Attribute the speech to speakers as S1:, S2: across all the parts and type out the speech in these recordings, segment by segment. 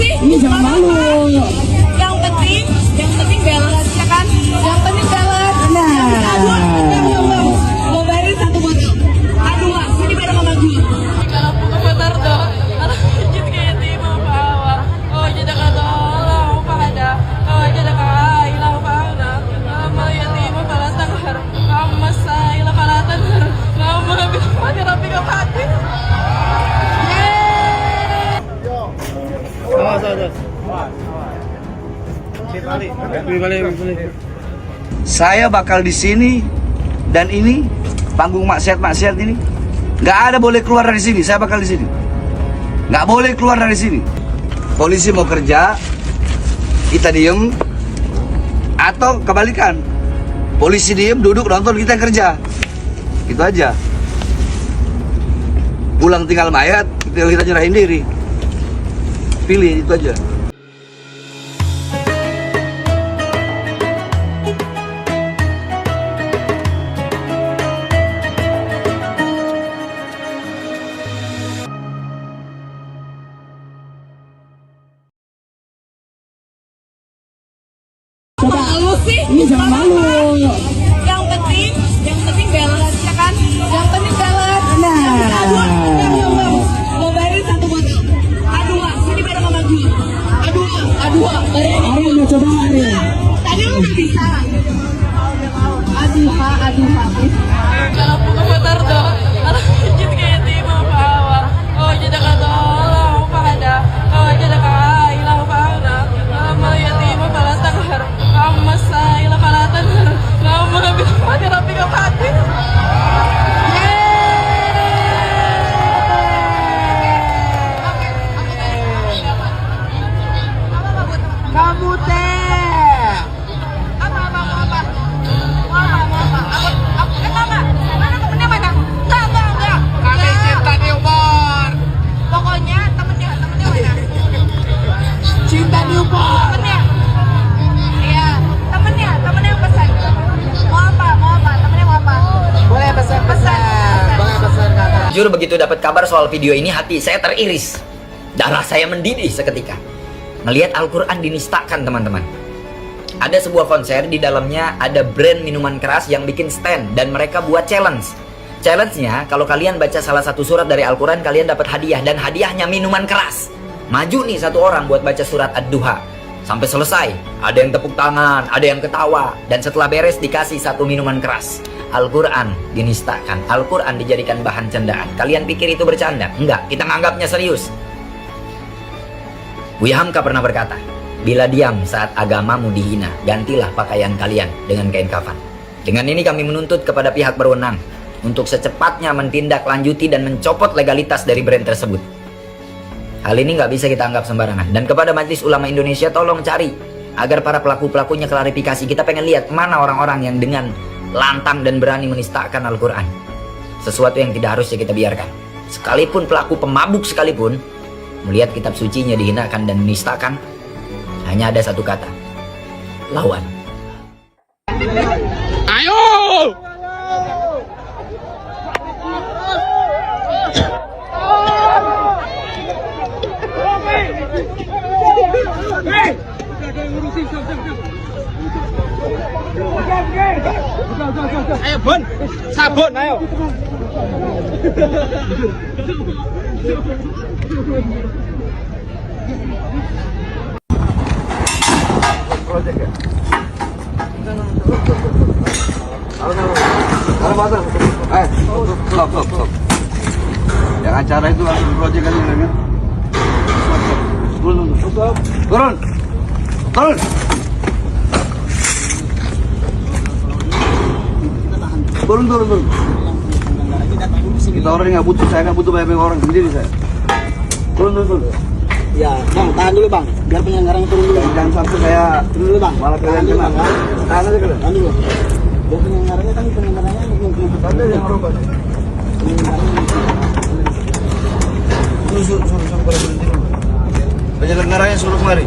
S1: sih?
S2: Ini jangan malu.
S1: Yang penting balance ya kan? Yang penting balance. Mau bayarin satu botol. Aduh, sini bareng sama gue.
S3: Kalau putar dong, kalau hijit kayak timo bawa. Oh jadi kata Allah pada. Oh jadi kata ilah pada. Kamu ya timo balas tangar. Kamu masai ilah kalatan. Kamu lebih mati rapi kapati.
S4: Saya bakal di sini dan ini panggung maksiat ini nggak ada boleh keluar dari sini. Saya bakal di sini, nggak boleh keluar dari sini. Polisi mau kerja, kita diem, atau kebalikan. Polisi diem, duduk nonton, kita kerja. Itu aja. Pulang tinggal mayat, kita nyerahin diri. Pilih itu aja.
S1: Malu sih?
S2: Ini jangan malu.
S1: Yang penting balance ya kan? Yang penting balance. Mau bayarin satu botol. Aduh, sini bareng sama gue. Aduh, bareng.
S2: Ariel mau coba nggak, Ariel?
S1: Tadi lu udah bisa. Aduh,
S3: Kalau putar dong, kalau hijit kayak timo bawa. Oh jadi kata Allah pada. Oh jadi kata ilah pada. Kamu ya timo balas tangar. Kamu masai ilah kalatan. Kamu lebih mati rapi kapati.
S2: Kamu teh.
S1: apa? Mana temennya mana? Enggak.
S2: Kami cinta di umur.
S1: Pokoknya temennya mana?
S2: Cinta di umur.
S1: Temennya. Iya, temennya yang pesan. Mau apa? Temennya mau apa?
S2: Boleh pesan. Boleh pesan kakak.
S5: Jujur begitu dapat kabar soal video ini, hati saya teriris. Darah saya mendidih seketika. Melihat Al-Quran dinistakan, teman-teman. Ada sebuah konser, di dalamnya ada brand minuman keras yang bikin stand. Dan mereka buat challenge. Challenge-nya, kalau kalian baca salah satu surat dari Al-Quran, kalian dapat hadiah. Dan hadiahnya minuman keras. Maju nih satu orang buat baca surat Ad-Duha. Sampai selesai, ada yang tepuk tangan, ada yang ketawa. Dan setelah beres dikasih satu minuman keras. Al-Quran dinistakan, Al-Quran dijadikan bahan candaan. Kalian pikir itu bercanda? Enggak, kita nganggapnya serius. Buya Hamka pernah berkata, bila diam saat agamamu dihina, gantilah pakaian kalian dengan kain kafan. Dengan ini kami menuntut kepada pihak berwenang untuk secepatnya menindaklanjuti dan mencopot legalitas dari brand tersebut. Hal ini nggak bisa kita anggap sembarangan. Dan kepada Majelis Ulama Indonesia, tolong cari agar para pelaku-pelakunya klarifikasi. Kita pengen lihat mana orang-orang yang dengan lantang dan berani menistakan Al-Quran. Sesuatu yang tidak harusnya kita biarkan. Sekalipun pelaku pemabuk sekalipun, melihat kitab sucinya dihinakan dan menistakan, hanya ada satu kata: lawan.
S2: Ayo. Ayo Bon, sabun ayo.
S4: Project ya? Halo pasang. Stop. Yang acara itu langsung project kan ini. Turun. Turun. Kita orang nggak butuh, saya nggak butuh banyak orang, sendiri saya. Turun.
S6: Ya, Bang, tahan dulu, Bang. Biar penyelenggaranya turun dulu.
S4: Jangan sampai saya
S6: Turun dulu, Bang.
S4: malah kalian
S6: Tahan dulu,
S4: kena.
S6: Bang.
S4: Tahan aja kalian.
S6: Tahan dulu. Biar penyelenggaranya
S4: Ada yang merubah. Suruh berhenti. Penyelenggaranya suruh kemari.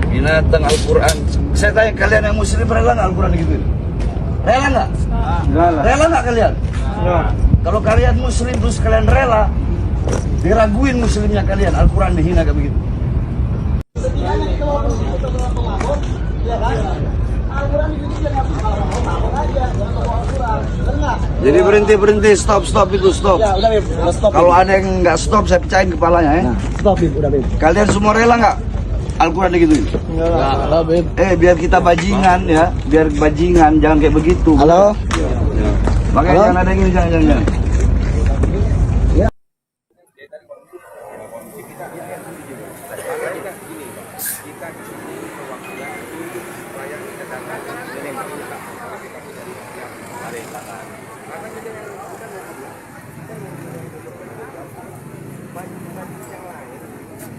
S4: Binatang Al-Quran. Saya tanya kalian yang muslim rela nggak Al-Quran gitu? Rela nggak? Rela nggak kalian? Kalau kalian muslim terus kalian rela, Diraguin muslimnya kalian, Al-Quran dihina kayak begitu. Jadi berhenti, stop itu, stop.
S6: Ya, udah Beb, udah stop.
S4: Kalau ada yang nggak stop, saya pecahin kepalanya ya.
S6: Nah, stop Beb, udah Beb.
S4: Kalian semua rela nggak Al-Quran digituin?
S6: Enggak, Beb.
S4: Biar kita bajingan ya, biar bajingan, jangan kayak begitu.
S6: Halo?
S4: Makanya
S6: Halo?
S4: jangan ada yang ini, jangan.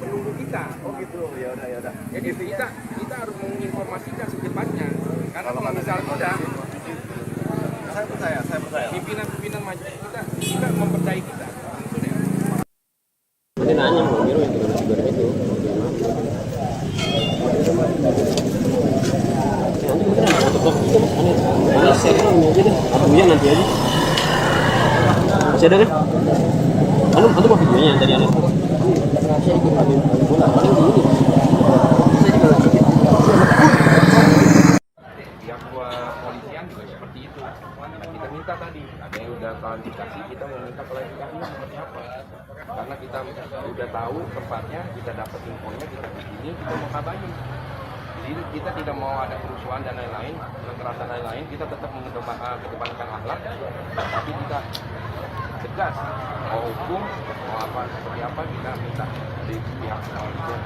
S2: Menunggu kita, oh gitu, ya udah. Jadi kita harus menginformasikan secepatnya. Karena kalau misalnya udah, saya percaya. Pimpinan majelis kita mempercayai kita.
S7: Nanti nanya mau biru yang gimana itu. Nanti kita untuk blok itu mana share ini aja deh. Apa punya nanti aja. Masih ada kan? Anu mau videonya yang tadi aneh. Saya ikut ambil bola paling di ini.
S2: Pihak kepolisian juga seperti itu. Nah, kita minta tadi, ada yang udah klarifikasi, kita mau minta klarifikasinya seperti apa. Karena kita udah tahu tempatnya, kita dapat infonya, kita begini, kita mau kabarin. Jadi kita tidak mau ada kerusuhan dan lain-lain, kekerasan dan lain-lain, kita tetap mengedepankan akhlak, tapi kita tegas, mau hukum, mau apa, seperti apa, kita minta di pihak kepolisian.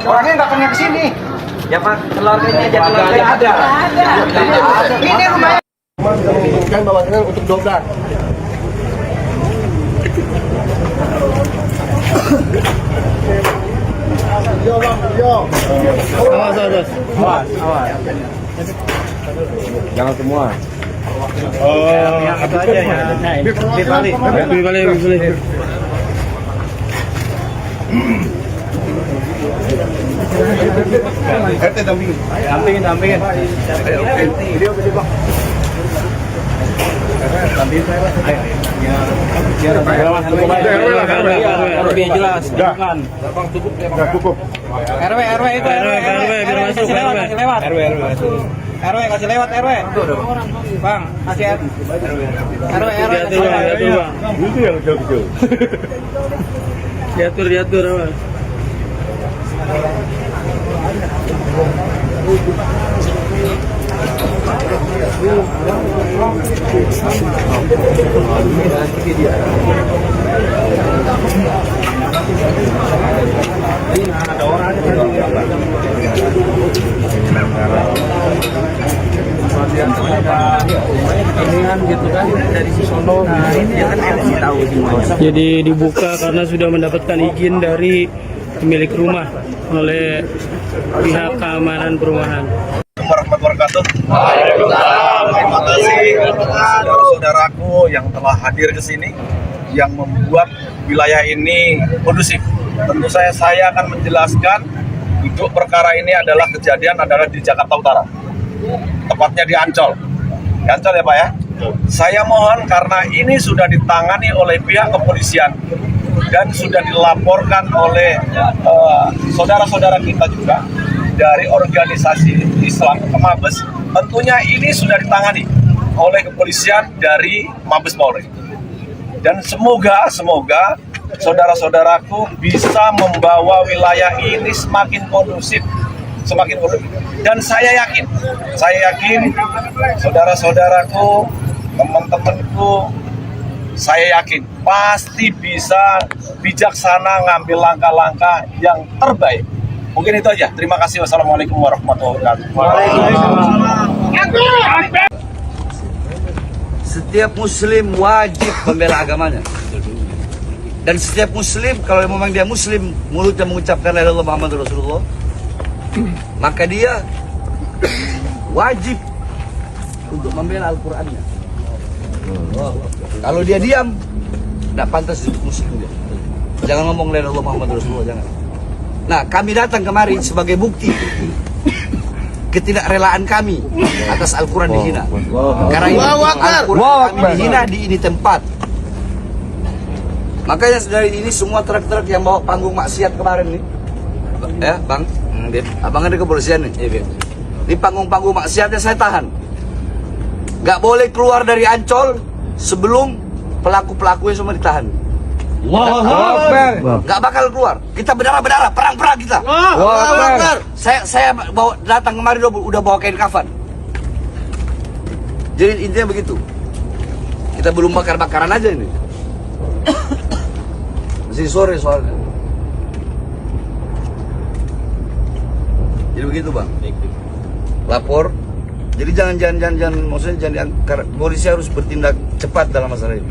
S2: Orangnya nggak pernah kesini. Ya Pak, keluarganya aja, keluarganya ada. Ini rumahnya.
S6: Kan bawaannya untuk dobrak. Awas.
S7: Jangan semua.
S6: Apa aja ya? Balik. Dampingin.
S7: Biar jelas.
S6: Cukup.
S7: RW itu RW biar masuk RW kasih lewat RW. Bang, kasih RW.
S6: Itu yang kecil.
S7: Diatur Bang.
S8: Jadi dibuka karena sudah mendapatkan izin dari pemilik rumah oleh pihak keamanan perumahan.
S9: Warahmatullahi wabarakatuh. Terima kasih saudara-saudaraku yang telah hadir ke sini yang membuat wilayah ini kondusif. Tentu saya akan menjelaskan duduk perkara ini adalah kejadian di Jakarta Utara. Tepatnya di Ancol. Di Ancol ya Pak ya. Saya mohon karena ini sudah ditangani oleh pihak kepolisian dan sudah dilaporkan oleh saudara-saudara kita juga dari organisasi Islam ke Mabes, tentunya ini sudah ditangani oleh kepolisian dari Mabes Polri. Dan semoga saudara-saudaraku bisa membawa wilayah ini semakin kondusif. Dan saya yakin saudara-saudaraku, teman-temanku, saya yakin pasti bisa bijaksana ngambil langkah-langkah yang terbaik. Mungkin itu aja. Terima kasih. Wassalamualaikum warahmatullahi wabarakatuh.
S4: Setiap muslim wajib membela agamanya. Dan setiap muslim, kalau memang dia muslim, mulutnya mengucapkan la ilaha illallah Muhammadur Rasulullah, maka dia wajib untuk membela Al-Qur'annya. Kalau dia diam, tidak pantas disebut muslim dia. Jangan ngomong la ilaha illallah Muhammadur Rasulullah, jangan. Nah, kami datang kemari sebagai bukti ketidakrelaan kami atas Al-Quran dihina. Karena ini Al-Quran kami dihina di ini tempat. Makanya dari ini semua truk-truk yang bawa panggung maksiat kemarin nih, ya bang, abang ada kepolisian nih. Di panggung-panggung maksiatnya saya tahan. Gak boleh keluar dari Ancol sebelum pelaku-pelakunya semua ditahan. Gak bakal keluar. Kita berdarah-berdarah, perang-perang kita. Saya bawa datang kemarin udah bawa kain kafan. Jadi intinya begitu. Kita belum bakar-bakaran aja ini. Masih sore soalnya. Jadi begitu bang. Lapor. Jadi jangan maksudnya jangan polisi harus bertindak cepat dalam masalah ini.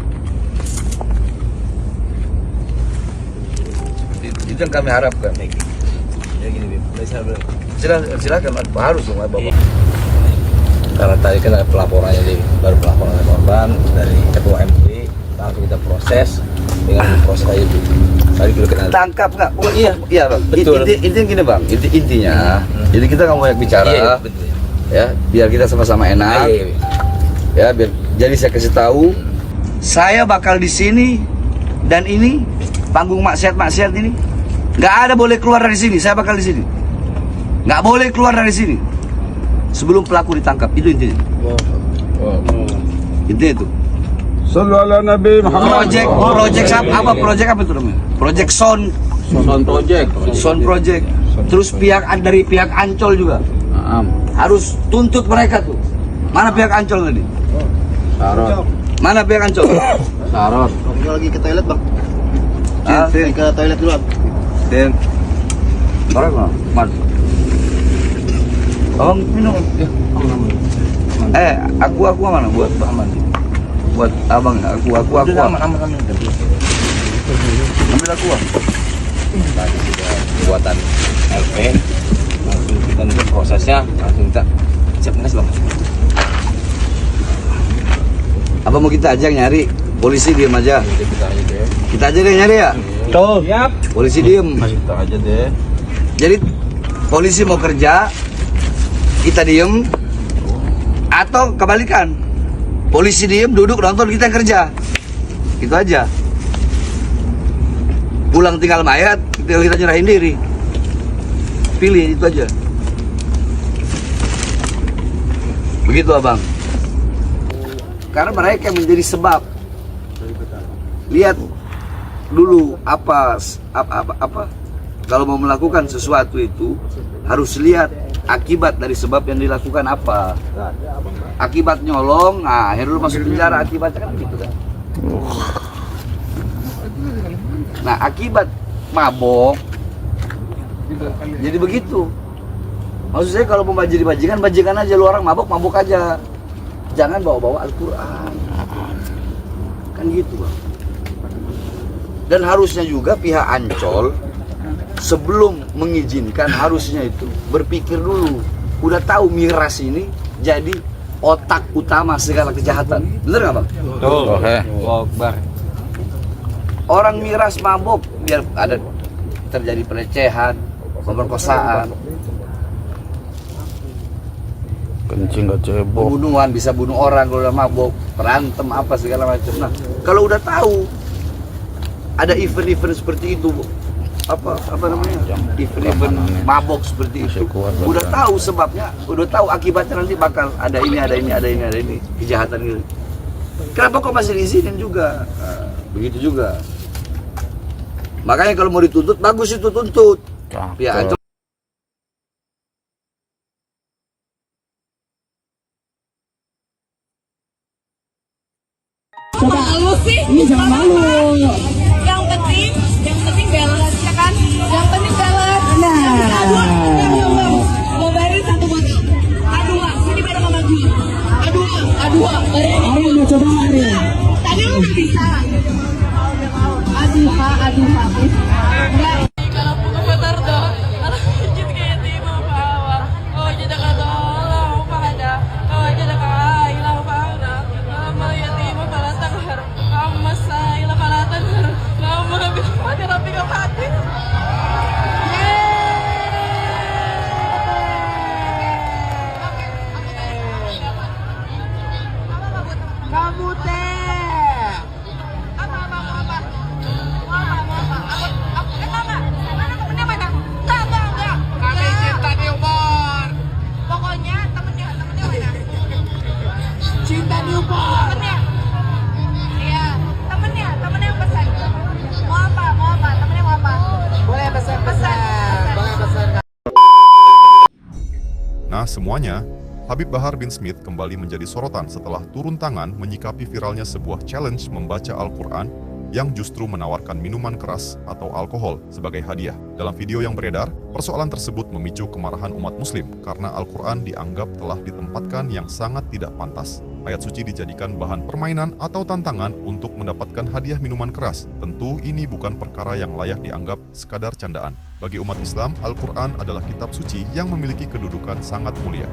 S4: Itu yang kami harapkan. Ya gini, silakan harus dong Bapak.
S10: Karena tadi kan ada pelaporannya baru pelaporan korban dari ketua MUI, langsung kita proses dengan proses itu. Tadi dulu kena
S4: tangkap nggak? Oh iya bang.
S10: Betul.
S4: Intinya gini bang. Intinya. Jadi kita nggak mau banyak bicara.
S10: Iya, betul.
S4: Ya, biar kita sama-sama enak. Ya, biar. Jadi saya kasih tahu, saya bakal di sini dan ini panggung maksiat ini. Nggak ada boleh keluar dari sini, saya bakal di sini. Nggak boleh keluar dari sini sebelum pelaku ditangkap, itu intinya. Intinya itu.
S9: Sallallahu ala Nabi Muhammad.
S4: Project apa itu namanya? Project Sound Project. Terus dari pihak Ancol juga. Harus tuntut mereka tuh. Mana pihak Ancol tadi?
S10: Sarot.
S4: Mana pihak Ancol?
S10: Sarot.
S6: Lagi ke toilet bang. Ke toilet dulu bang.
S4: Dan orang mana? Abang minum. Aku mana buat aman. Buat abang aku. Aman. Ambil aku.
S10: Tadi sudah buatan LP, langsung kita untuk prosesnya langsung kita siap nges bang.
S4: Apa mau kita ajak nyari? Polisi diem aja. Kita aja deh nyari ya.
S7: Tuh. Siap.
S4: Polisi diem.
S10: Kita aja deh.
S4: Jadi polisi mau kerja, kita diem, atau kebalikan. Polisi diem, duduk nonton, kita kerja. Gitu aja. Pulang tinggal mayat, kita nyerahin diri. Pilih itu aja. Begitu abang. Karena mereka menjadi sebab. Lihat dulu apa kalau mau melakukan sesuatu itu harus lihat akibat dari sebab yang dilakukan apa. Akibat nyolong, Herul masuk penjara, akibatnya kan gitu kan. Nah, akibat mabok jadi begitu. Maksud saya kalau mau jadi bajingan aja, lu orang mabok aja. Jangan bawa-bawa Al-Quran. Kan gitu bang. Dan harusnya juga pihak Ancol sebelum mengizinkan harusnya itu berpikir dulu. Udah tahu miras ini jadi otak utama segala kejahatan. Bener nggak bang?
S10: Betul. Oke.
S4: Orang miras mabok biar ada terjadi pelecehan, pemerkosaan,
S10: Kencing gak cebok.
S4: pembunuhan, bisa bunuh orang kalau udah mabok, berantem apa segala macam. Nah, kalau udah tahu ada event-event seperti itu, apa namanya event mabok seperti itu. Udah tahu sebabnya, udah tahu akibatnya nanti bakal ada ini kejahatan ini. Kenapa kok masih diizinin juga? Nah, begitu juga. Makanya kalau mau dituntut bagus itu tuntut. Ya itu.
S1: Malu sih? Jangan malu. Yang penting balance ya kan? Yang penting balance. Mau bayarin 1 botol. A2, sini bareng sama gue. A2, bayarin. Ayo mau coba Ari. Tadi lu udah bisa. Aduh. Enggak.
S3: Kalau putar doh, anak kecil kayak tiba bawa. Oh jadi katolong pada. Oh jadi kailang pada. Lama ya tiba pada tangar. Lama saya pada tangar. Lama lebih pada rapi kau hati.
S1: Kamu teh. Apa? Mana temennya mana? Enggak. Kami cinta di umur. Pokoknya temennya mana? Cinta di umur. Temennya. Iya, temennya yang pesan. Mau apa? Temennya mau apa? Boleh pesan.
S11: Nah semuanya, Habib Bahar bin Smith kembali menjadi sorotan setelah turun tangan menyikapi viralnya sebuah challenge membaca Al-Quran yang justru menawarkan minuman keras atau alkohol sebagai hadiah. Dalam video yang beredar, persoalan tersebut memicu kemarahan umat muslim karena Al-Quran dianggap telah ditempatkan yang sangat tidak pantas. Ayat suci dijadikan bahan permainan atau tantangan untuk mendapatkan hadiah minuman keras. Tentu ini bukan perkara yang layak dianggap sekadar candaan. Bagi umat Islam, Al-Quran adalah kitab suci yang memiliki kedudukan sangat mulia.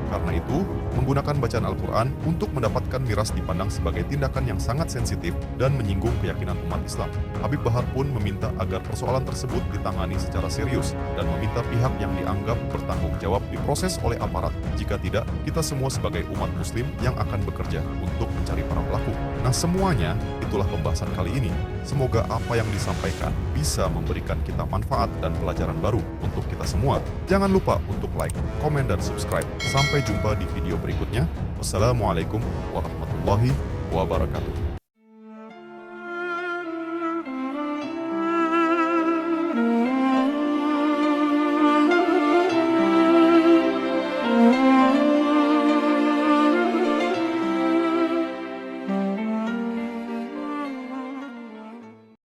S11: Karena itu, menggunakan bacaan Al-Quran untuk mendapatkan miras dipandang sebagai tindakan yang sangat sensitif dan menyinggung keyakinan umat Islam. Habib Bahar pun meminta agar persoalan tersebut ditangani secara serius dan meminta pihak yang dianggap bertanggung jawab diproses oleh aparat. Jika tidak, kita semua sebagai umat muslim yang akan bekerja untuk mencari para pelaku. Nah semuanya, itulah pembahasan kali ini. Semoga apa yang disampaikan bisa memberikan kita manfaat dan pelajaran baru untuk kita semua. Jangan lupa untuk like, komen, dan subscribe. Sampai jumpa di video berikutnya. Wassalamualaikum warahmatullahi wabarakatuh.